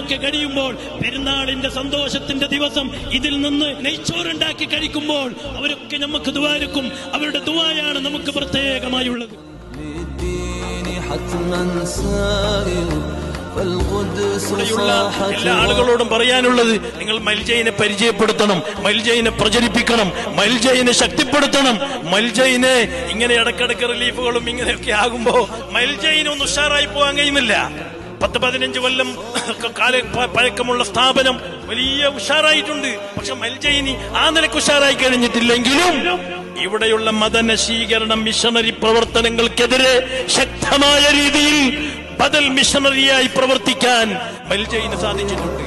ഒക്കെ കഴിയുമ്പോൾ പെരുന്നാളിന്റെ സന്തോഷത്തിന്റെ ദിവസം ഇതിൽ നിന്ന് നെയ്ച്ചോറുണ്ടാക്കി കഴിക്കുമ്പോൾ അവരൊക്കെ നമുക്ക് ദുആരക്കും. അവരുടെ ദുആയാണ് നമുക്ക് പ്രത്യേകമായുള്ളത്. ഇവിടെയുള്ള എല്ലാ ആളുകളോടും പറയാനുള്ളത്, നിങ്ങൾ മൽജയിനെ പരിചയപ്പെടുത്തണം, മൽജയിനെ പ്രചരിപ്പിക്കണം, മൽജയിനെ ശക്തിപ്പെടുത്തണം. മൽജയിനെ ഇങ്ങനെ ഇടക്കിടക്ക് റിലീഫുകളും ഇങ്ങനെയൊക്കെ ആകുമ്പോ മൽജയിനൊന്നും ഉഷാറായി പോകാൻ കഴിയുന്നില്ല. 10-15 കൊല്ലം പഴക്കമുള്ള സ്ഥാപനം വലിയ ഉഷാറായിട്ടുണ്ട്. പക്ഷെ മൽജയിനി ആ നിലക്ക് ഉഷാറായി കഴിഞ്ഞിട്ടില്ലെങ്കിലും ഇവിടെയുള്ള മതനശീകരണം, മിഷണറി പ്രവർത്തനങ്ങൾക്കെതിരെ ശക്തമായ രീതിയിൽ ബദൽ മിഷണറിയായി പ്രവർത്തിക്കാൻ മൽജയിന് സാധിച്ചിട്ടുണ്ട്.